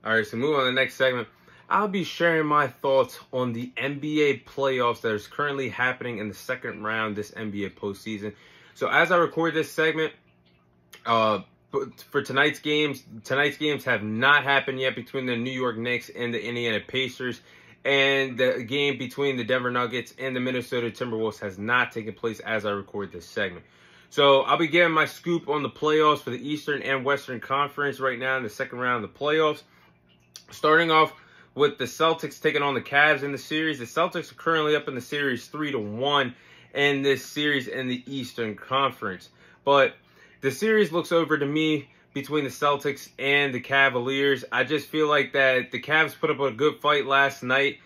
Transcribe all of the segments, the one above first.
All right, so move on to the next segment. I'll be sharing my thoughts on the NBA playoffs that is currently happening in the second round this NBA postseason. So as I record this segment, for tonight's games have not happened yet between the New York Knicks and the Indiana Pacers. And the game between the Denver Nuggets and the Minnesota Timberwolves has not taken place as I record this segment. So I'll be giving my scoop on the playoffs for the Eastern and Western Conference right now in the second round of the playoffs. Starting off with the Celtics taking on the Cavs in the series. The Celtics are currently up in the series 3-1 in this series in the Eastern Conference. But the series looks over to me between the Celtics and the Cavaliers. I just feel like that the Cavs put up a good fight last night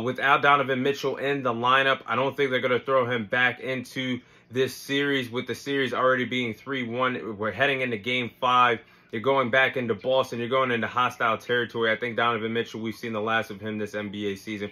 without Donovan Mitchell in the lineup. I don't think they're going to throw him back into this series with the series already being 3-1. We're heading into Game 5. You're going back into Boston. You're going into hostile territory. I think Donovan Mitchell, we've seen the last of him this NBA season.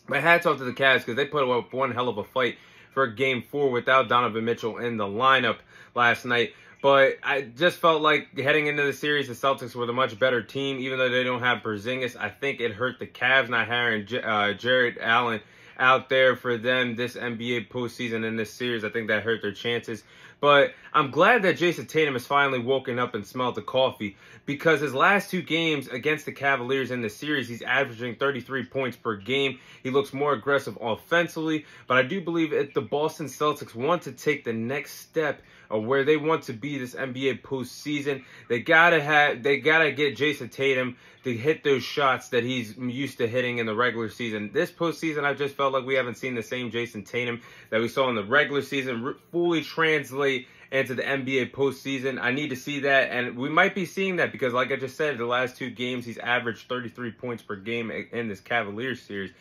But hats off to the Cavs because they put up one hell of a fight for Game 4 without Donovan Mitchell in the lineup last night. But I just felt like heading into the series, the Celtics were the much better team. Even though they don't have Porzingis, I think it hurt the Cavs not having Jarrett Allen out there for them this NBA postseason in this series. I think that hurt their chances. But I'm glad that Jason Tatum has finally woken up and smelled the coffee, because his last two games against the Cavaliers in the series, he's averaging 33 points per game. He looks more aggressive offensively, but I do believe if the Boston Celtics want to take the next step of where they want to be this NBA postseason, they gotta get Jason Tatum to hit those shots that he's used to hitting in the regular season. This postseason, I just felt like we haven't seen the same Jason Tatum that we saw in the regular season fully translate into the NBA postseason. I need to see that, and we might be seeing that because, like I just said, the last two games, he's averaged 33 points per game in this Cavaliers series.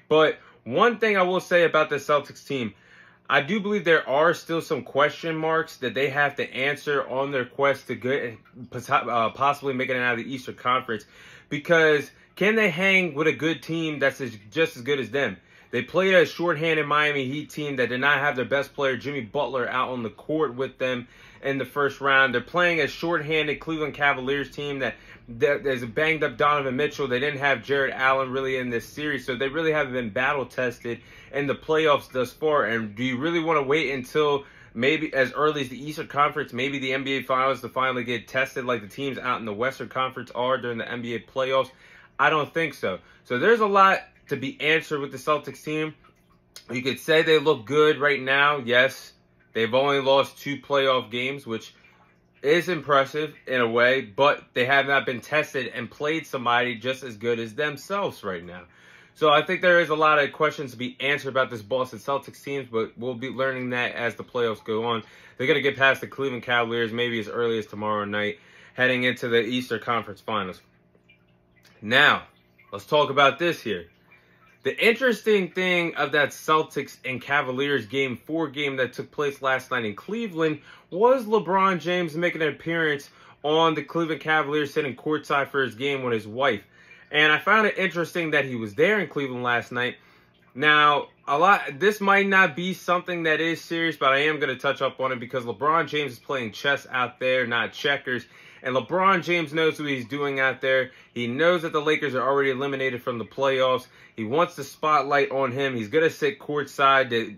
But one thing I will say about the Celtics team, I do believe there are still some question marks that they have to answer on their quest to get, possibly making it out of the Eastern Conference. Because can they hang with a good team that's just as good as them? They played a shorthanded Miami Heat team that did not have their best player, Jimmy Butler, out on the court with them in the first round. They're playing a shorthanded Cleveland Cavaliers team that there's a banged up Donovan Mitchell. They didn't have Jarrett Allen really in this series, so they really haven't been battle tested in the playoffs thus far. And do you really want to wait until maybe as early as the Eastern Conference, maybe the NBA Finals, to finally get tested like the teams out in the Western Conference are during the NBA playoffs? I don't think so. So there's a lot to be answered with the Celtics team. You could say they look good right now. Yes, they've only lost 2 playoff games, which is impressive in a way, but they have not been tested and played somebody just as good as themselves right now. So I think there is a lot of questions to be answered about this Boston Celtics team, but we'll be learning that as the playoffs go on. They're going to get past the Cleveland Cavaliers maybe as early as tomorrow night, heading into the Eastern Conference Finals. Now, let's talk about this here. The interesting thing of that Celtics and Cavaliers Game 4 game that took place last night in Cleveland was LeBron James making an appearance on the Cleveland Cavaliers, sitting courtside for his game with his wife. And I found it interesting that he was there in Cleveland last night. Now, this might not be something that is serious, but I am going to touch up on it because LeBron James is playing chess out there, not checkers. And LeBron James knows what he's doing out there. He knows that the Lakers are already eliminated from the playoffs. He wants the spotlight on him. He's going to sit courtside,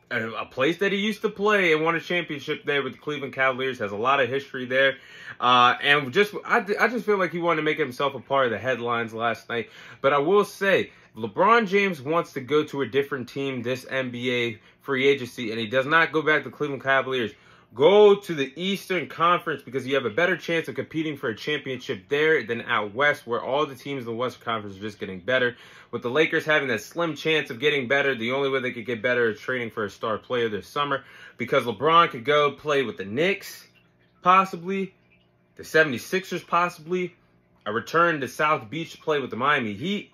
a place that he used to play and won a championship there with the Cleveland Cavaliers. Has a lot of history there. And I just feel like he wanted to make himself a part of the headlines last night. But I will say, LeBron James wants to go to a different team this NBA free agency, and he does not go back to Cleveland Cavaliers. Go to the Eastern Conference because you have a better chance of competing for a championship there than out west, where all the teams in the Western Conference are just getting better. With the Lakers having that slim chance of getting better, the only way they could get better is trading for a star player this summer, because LeBron could go play with the Knicks, possibly, the 76ers possibly, a return to South Beach to play with the Miami Heat.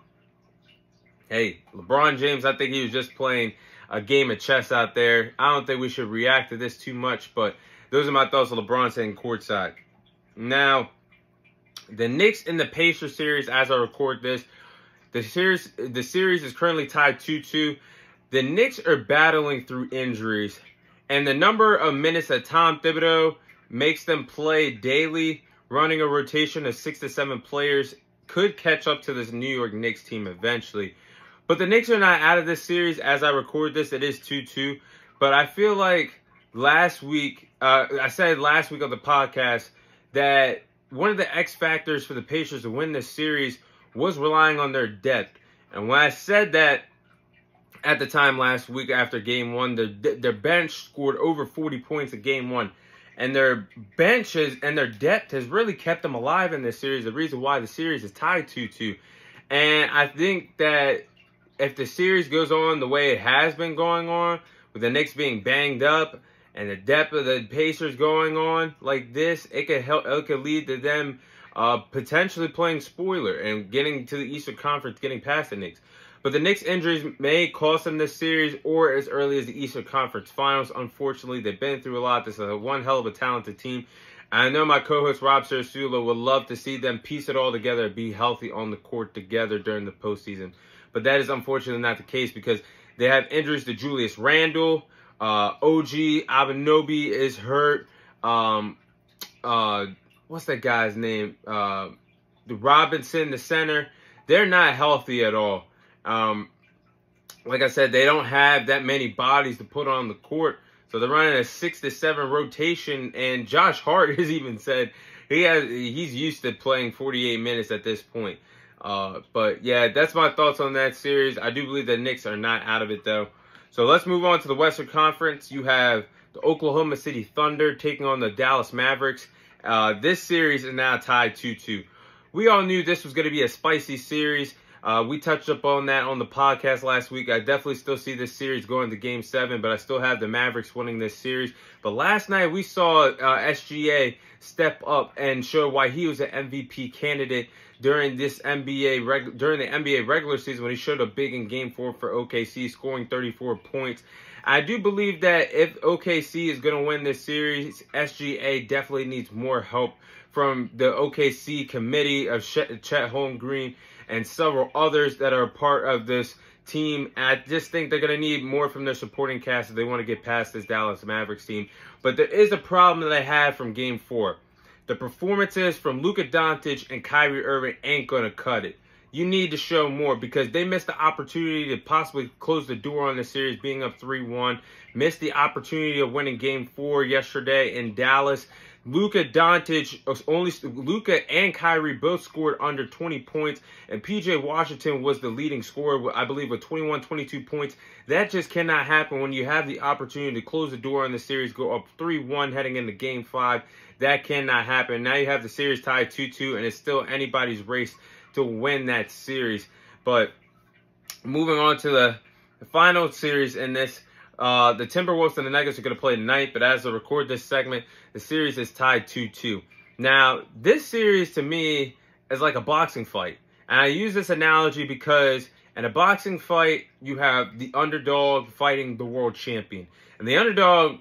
Hey, LeBron James, I think he was just playing a game of chess out there. I don't think we should react to this too much, but those are my thoughts on LeBron sitting courtside. Now, the Knicks and the Pacers series, as I record this, the series is currently tied 2-2. The Knicks are battling through injuries, and the number of minutes that Tom Thibodeau makes them play daily, running a rotation of 6 to 7 players, could catch up to this New York Knicks team eventually. But the Knicks are not out of this series. As I record this, it is 2-2. But I feel like last week, I said last week on the podcast that one of the X factors for the Pacers to win this series was relying on their depth. And when I said that at the time last week after Game 1, their bench scored over 40 points in Game 1. And their benches and their depth has really kept them alive in this series. The reason why the series is tied 2-2. And I think that if the series goes on the way it has been going on, with the Knicks being banged up and the depth of the Pacers going on like this, it could lead to them potentially playing spoiler and getting to the Eastern Conference, getting past the Knicks. But the Knicks' injuries may cost them this series or as early as the Eastern Conference Finals. Unfortunately, they've been through a lot. This is one hell of a talented team. I know my co-host Rob Sarasula would love to see them piece it all together and be healthy on the court together during the postseason. But that is unfortunately not the case because they have injuries to Julius Randle. OG Anunoby is hurt. What's that guy's name? The Robinson, the center. They're not healthy at all. Like I said, they don't have that many bodies to put on the court. So they're running a 6 to 7 rotation. And Josh Hart has even said he's used to playing 48 minutes at this point. But yeah, that's my thoughts on that series. I do believe the Knicks are not out of it though. So let's move on to the Western Conference. You have the Oklahoma City Thunder taking on the Dallas Mavericks. This series is now tied 2-2. We all knew this was going to be a spicy series. We touched up on that on the podcast last week. I definitely still see this series going to Game 7, but I still have the Mavericks winning this series. But last night we saw SGA step up and show why he was an MVP candidate during the NBA regular season when he showed up big in Game 4 for OKC, scoring 34 points. I do believe that if OKC is going to win this series, SGA definitely needs more help from the OKC committee of Chet Holmgren and several others that are part of this team. I just think they're going to need more from their supporting cast if they want to get past this Dallas Mavericks team. But there is a problem that I had from Game 4. The performances from Luka Doncic and Kyrie Irving ain't going to cut it. You need to show more because they missed the opportunity to possibly close the door on the series being up 3-1. Missed the opportunity of winning Game 4 yesterday in Dallas. Luka and Kyrie both scored under 20 points, and PJ Washington was the leading scorer, I believe, with 22 points. That just cannot happen when you have the opportunity to close the door on the series, go up 3-1 heading into Game 5. That cannot happen. Now you have the series tied 2-2, and it's still anybody's race to win that series. But moving on to the final series in this, the Timberwolves and the Nuggets are going to play tonight, but as I record this segment, the series is tied 2-2. Now, this series to me is like a boxing fight. And I use this analogy because in a boxing fight, you have the underdog fighting the world champion. And the underdog,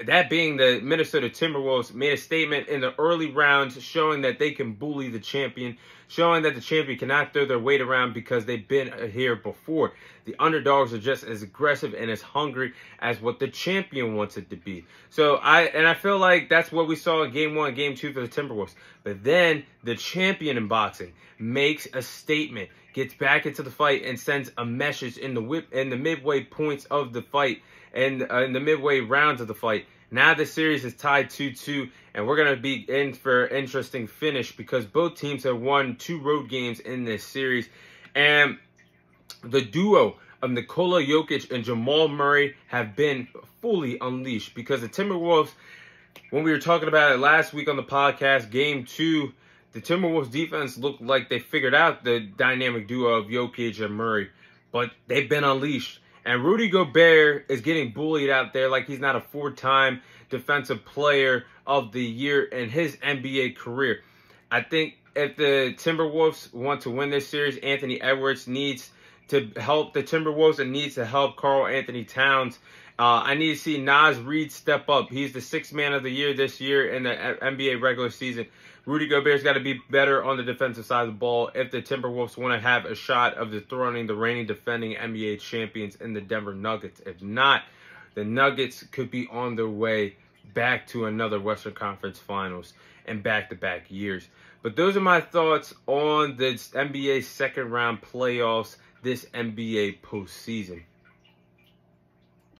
that being the Minnesota Timberwolves, made a statement in the early rounds showing that they can bully the champion, showing that the champion cannot throw their weight around because they've been here before. The underdogs are just as aggressive and as hungry as what the champion wants it to be. So I feel like that's what we saw in Game 1 and Game 2 for the Timberwolves. But then the champion in boxing makes a statement, gets back into the fight, and sends a message in the midway points of the fight and in the midway rounds of the fight. Now the series is tied 2-2, and we're going to be in for an interesting finish because both teams have won 2 road games in this series. And the duo of Nikola Jokic and Jamal Murray have been fully unleashed because the Timberwolves, when we were talking about it last week on the podcast, Game 2, the Timberwolves defense looked like they figured out the dynamic duo of Jokic and Murray, but they've been unleashed. And Rudy Gobert is getting bullied out there like he's not a 4-time defensive player of the year in his NBA career. I think if the Timberwolves want to win this series, Anthony Edwards needs to help the Timberwolves and needs to help Karl Anthony Towns. I need to see Naz Reid step up. He's the 6th man of the year this year in the NBA regular season. Rudy Gobert's got to be better on the defensive side of the ball if the Timberwolves want to have a shot of dethroning the reigning defending NBA champions in the Denver Nuggets. If not, the Nuggets could be on their way back to another Western Conference Finals in back-to-back years. But those are my thoughts on the NBA second round playoffs, this NBA postseason.